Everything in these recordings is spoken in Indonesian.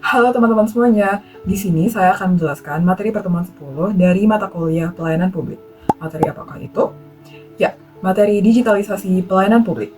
Halo teman-teman semuanya, di sini saya akan menjelaskan materi pertemuan 10 dari mata kuliah pelayanan publik. Materi apakah itu? Ya, materi digitalisasi pelayanan publik.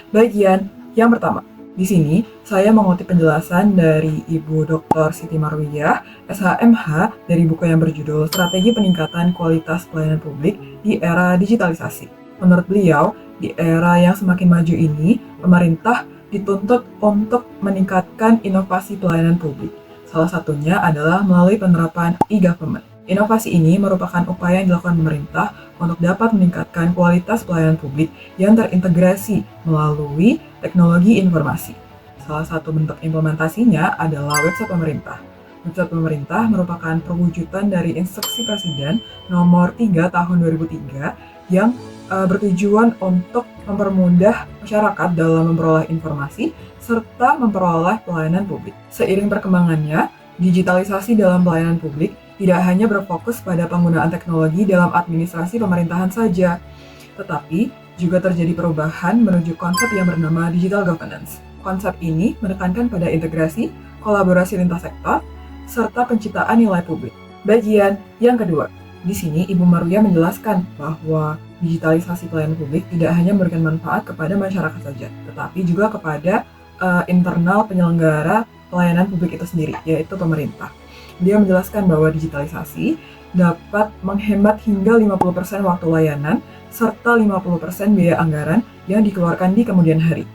Bagian yang pertama, di sini saya mengutip penjelasan dari Ibu Dr. Siti Marwiyah, SHMH, dari buku yang berjudul Strategi Peningkatan Kualitas Pelayanan Publik di Era Digitalisasi. Menurut beliau, di era yang semakin maju ini, pemerintah dituntut untuk meningkatkan inovasi pelayanan publik. Salah satunya adalah melalui penerapan e-government. Inovasi ini merupakan upaya yang dilakukan pemerintah untuk dapat meningkatkan kualitas pelayanan publik yang terintegrasi melalui teknologi informasi. Salah satu bentuk implementasinya adalah website pemerintah. Website pemerintah merupakan perwujudan dari Instruksi Presiden Nomor 3 Tahun 2003 yang bertujuan untuk mempermudah masyarakat dalam memperoleh informasi serta memperoleh pelayanan publik. Seiring perkembangannya, digitalisasi dalam pelayanan publik tidak hanya berfokus pada penggunaan teknologi dalam administrasi pemerintahan saja, tetapi juga terjadi perubahan menuju konsep yang bernama digital governance. Konsep ini menekankan pada integrasi, kolaborasi lintas sektor, serta penciptaan nilai publik. Bagian yang kedua, di sini Ibu Marwiyah menjelaskan bahwa digitalisasi pelayanan publik tidak hanya memberikan manfaat kepada masyarakat saja, tetapi juga kepada internal penyelenggara pelayanan publik itu sendiri, yaitu pemerintah. Dia menjelaskan bahwa digitalisasi dapat menghemat hingga 50% waktu layanan serta 50% biaya anggaran yang dikeluarkan di kemudian hari.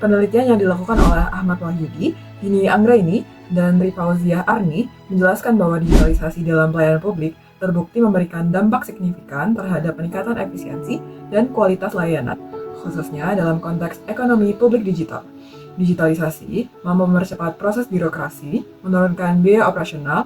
Penelitian yang dilakukan oleh Ahmad Wahyudi, Dini Anggraini, dan Rifauziah Arni menjelaskan bahwa digitalisasi dalam pelayanan publik terbukti memberikan dampak signifikan terhadap peningkatan efisiensi dan kualitas layanan, khususnya dalam konteks ekonomi publik digital. Digitalisasi mampu mempercepat proses birokrasi, menurunkan biaya operasional,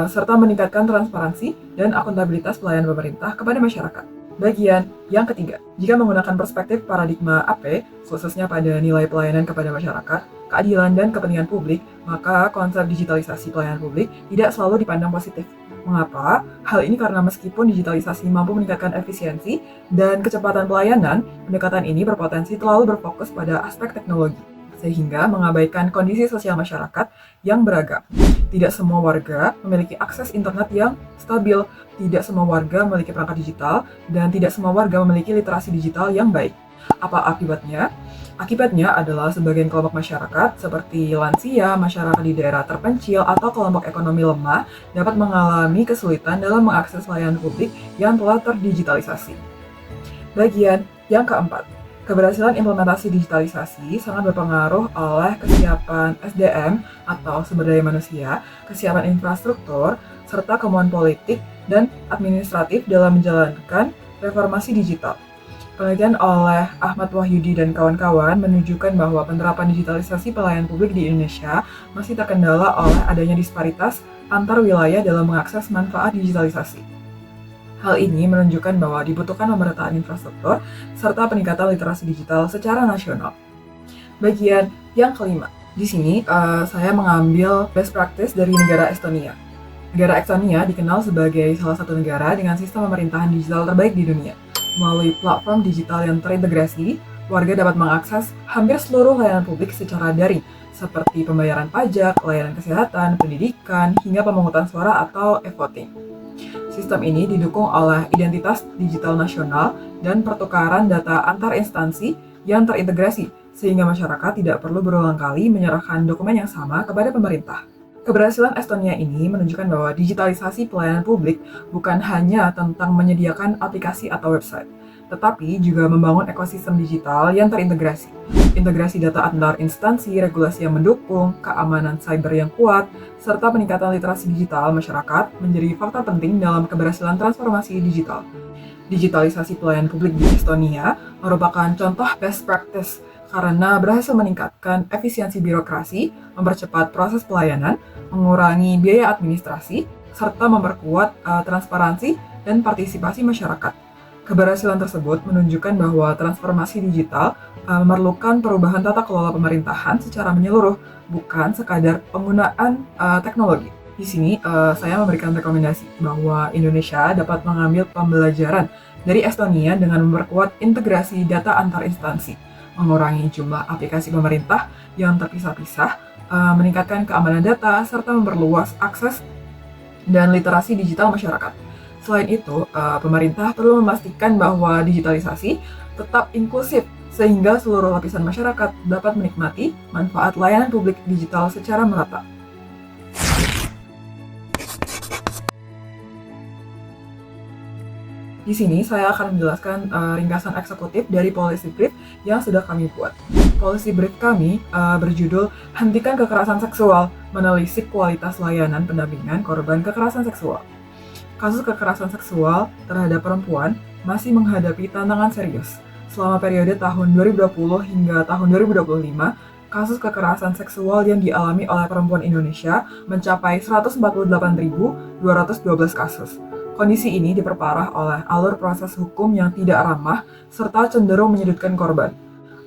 serta meningkatkan transparansi dan akuntabilitas pelayanan pemerintah kepada masyarakat. Bagian yang ketiga, jika menggunakan perspektif paradigma AP, khususnya pada nilai pelayanan kepada masyarakat, keadilan dan kepentingan publik, maka konsep digitalisasi pelayanan publik tidak selalu dipandang positif. Mengapa? Hal ini karena meskipun digitalisasi mampu meningkatkan efisiensi dan kecepatan pelayanan, pendekatan ini berpotensi terlalu berfokus pada aspek teknologi, sehingga mengabaikan kondisi sosial masyarakat yang beragam. Tidak semua warga memiliki akses internet yang stabil, tidak semua warga memiliki perangkat digital, dan tidak semua warga memiliki literasi digital yang baik. Apa akibatnya? Akibatnya adalah sebagian kelompok masyarakat seperti lansia, masyarakat di daerah terpencil, atau kelompok ekonomi lemah dapat mengalami kesulitan dalam mengakses layanan publik yang telah terdigitalisasi. Bagian yang keempat, keberhasilan implementasi digitalisasi sangat berpengaruh oleh kesiapan SDM atau sumber daya manusia, kesiapan infrastruktur, serta kemauan politik dan administratif dalam menjalankan reformasi digital. Penelitian oleh Ahmad Wahyudi dan kawan-kawan menunjukkan bahwa penerapan digitalisasi pelayanan publik di Indonesia masih terkendala oleh adanya disparitas antar wilayah dalam mengakses manfaat digitalisasi. Hal ini menunjukkan bahwa dibutuhkan pemerataan infrastruktur serta peningkatan literasi digital secara nasional. Bagian yang kelima, di sini saya mengambil best practice dari negara Estonia. Negara Estonia dikenal sebagai salah satu negara dengan sistem pemerintahan digital terbaik di dunia. Melalui platform digital yang terintegrasi, warga dapat mengakses hampir seluruh layanan publik secara daring, seperti pembayaran pajak, layanan kesehatan, pendidikan, hingga pemungutan suara atau e-voting. Sistem ini didukung oleh identitas digital nasional dan pertukaran data antar instansi yang terintegrasi, sehingga masyarakat tidak perlu berulang kali menyerahkan dokumen yang sama kepada pemerintah. Keberhasilan Estonia ini menunjukkan bahwa digitalisasi pelayanan publik bukan hanya tentang menyediakan aplikasi atau website, tetapi juga membangun ekosistem digital yang terintegrasi. Integrasi data antar instansi, regulasi yang mendukung, keamanan cyber yang kuat, serta peningkatan literasi digital masyarakat menjadi faktor penting dalam keberhasilan transformasi digital. Digitalisasi pelayanan publik di Estonia merupakan contoh best practice karena berhasil meningkatkan efisiensi birokrasi, mempercepat proses pelayanan, mengurangi biaya administrasi, serta memperkuat transparansi dan partisipasi masyarakat. Keberhasilan tersebut menunjukkan bahwa transformasi digital memerlukan perubahan tata kelola pemerintahan secara menyeluruh, bukan sekadar penggunaan teknologi. Di sini saya memberikan rekomendasi bahwa Indonesia dapat mengambil pembelajaran dari Estonia dengan memperkuat integrasi data antar instansi, mengurangi jumlah aplikasi pemerintah yang terpisah-pisah, meningkatkan keamanan data, serta memperluas akses dan literasi digital masyarakat. Selain itu, pemerintah perlu memastikan bahwa digitalisasi tetap inklusif sehingga seluruh lapisan masyarakat dapat menikmati manfaat layanan publik digital secara merata. Di sini saya akan menjelaskan ringkasan eksekutif dari policy brief yang sudah kami buat. Policy brief kami berjudul Hentikan Kekerasan Seksual, Menelisik Kualitas Layanan Pendampingan Korban Kekerasan Seksual. Kasus kekerasan seksual terhadap perempuan masih menghadapi tantangan serius. Selama periode tahun 2020 hingga tahun 2025, kasus kekerasan seksual yang dialami oleh perempuan Indonesia mencapai 148.212 kasus. Kondisi ini diperparah oleh alur proses hukum yang tidak ramah serta cenderung menyudutkan korban.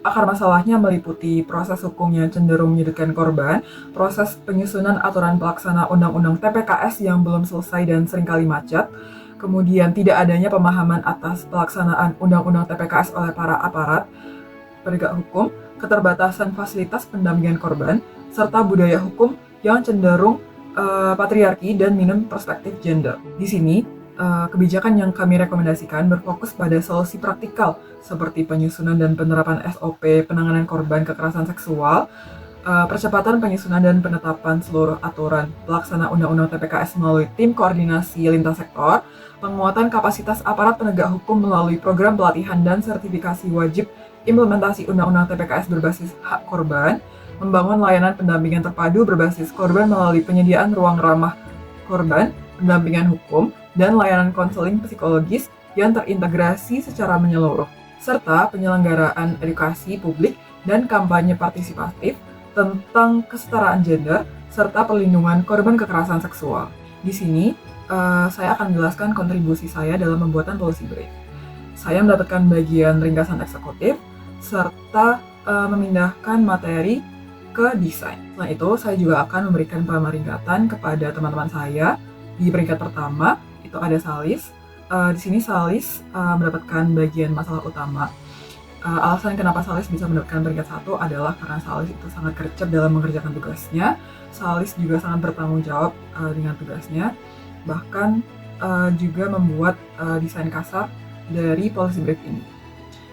Akar masalahnya meliputi proses hukum yang cenderung menyudutkan korban, proses penyusunan aturan pelaksana Undang-Undang TPKS yang belum selesai dan seringkali macet, kemudian tidak adanya pemahaman atas pelaksanaan Undang-Undang TPKS oleh para aparat penegak hukum, keterbatasan fasilitas pendampingan korban, serta budaya hukum yang cenderung patriarki dan minim perspektif gender. Di sini, kebijakan yang kami rekomendasikan berfokus pada solusi praktikal seperti penyusunan dan penerapan SOP penanganan korban kekerasan seksual, percepatan penyusunan dan penetapan seluruh aturan pelaksana Undang-Undang TPKS melalui tim koordinasi lintas sektor, penguatan kapasitas aparat penegak hukum melalui program pelatihan dan sertifikasi wajib implementasi Undang-Undang TPKS berbasis hak korban, membangun layanan pendampingan terpadu berbasis korban melalui penyediaan ruang ramah korban, pendampingan hukum, dan layanan konseling psikologis yang terintegrasi secara menyeluruh, serta penyelenggaraan edukasi publik dan kampanye partisipatif tentang kesetaraan gender, serta perlindungan korban kekerasan seksual. Di sini, saya akan menjelaskan kontribusi saya dalam pembuatan policy brief. Saya mendapatkan bagian ringkasan eksekutif, serta memindahkan materi ke desain. Selain itu, saya juga akan memberikan pemeringkatan kepada teman-teman saya. Di peringkat pertama, itu ada Salis. Di sini Salis mendapatkan bagian masalah utama. Alasan kenapa Salis bisa mendapatkan peringkat 1 adalah karena Salis itu sangat gercep dalam mengerjakan tugasnya. Salis juga sangat bertanggung jawab dengan tugasnya. Bahkan juga membuat desain kasar dari policy brief ini.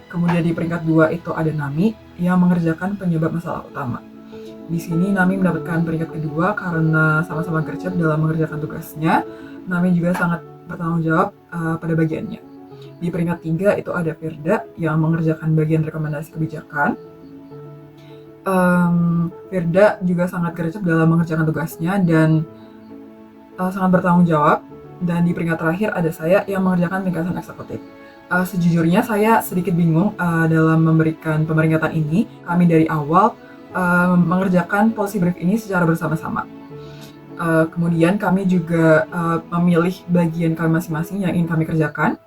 Kemudian di peringkat 2 itu ada Nami yang mengerjakan penyebab masalah utama. Di sini Nami mendapatkan peringkat kedua karena sama-sama gercep dalam mengerjakan tugasnya. Nami juga sangat bertanggung jawab pada bagiannya. Di peringkat 3 itu ada Firda yang mengerjakan bagian rekomendasi kebijakan. Firda juga sangat gercep dalam mengerjakan tugasnya dan sangat bertanggung jawab. Dan di peringkat terakhir ada saya yang mengerjakan ringkasan eksekutif. Sejujurnya saya sedikit bingung dalam memberikan pemeringkatan ini. Kami dari awal mengerjakan policy brief ini secara bersama-sama. Kemudian kami juga memilih bagian kami masing-masing yang ingin kami kerjakan,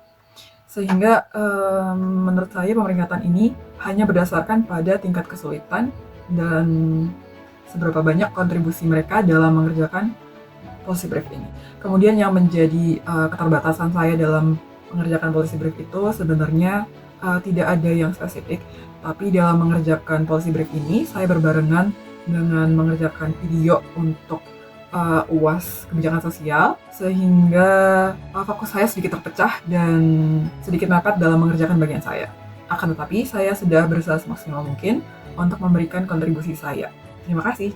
sehingga menurut saya pemeringkatan ini hanya berdasarkan pada tingkat kesulitan dan seberapa banyak kontribusi mereka dalam mengerjakan policy brief ini. Kemudian yang menjadi keterbatasan saya dalam mengerjakan policy brief itu sebenarnya tidak ada yang spesifik, tapi dalam mengerjakan policy brief ini saya berbarengan dengan mengerjakan video untuk UAS kebijakan sosial, sehingga fokus saya sedikit terpecah dan sedikit mepet dalam mengerjakan bagian saya. Akan tetapi, saya sudah berusaha semaksimal mungkin untuk memberikan kontribusi saya. Terima kasih.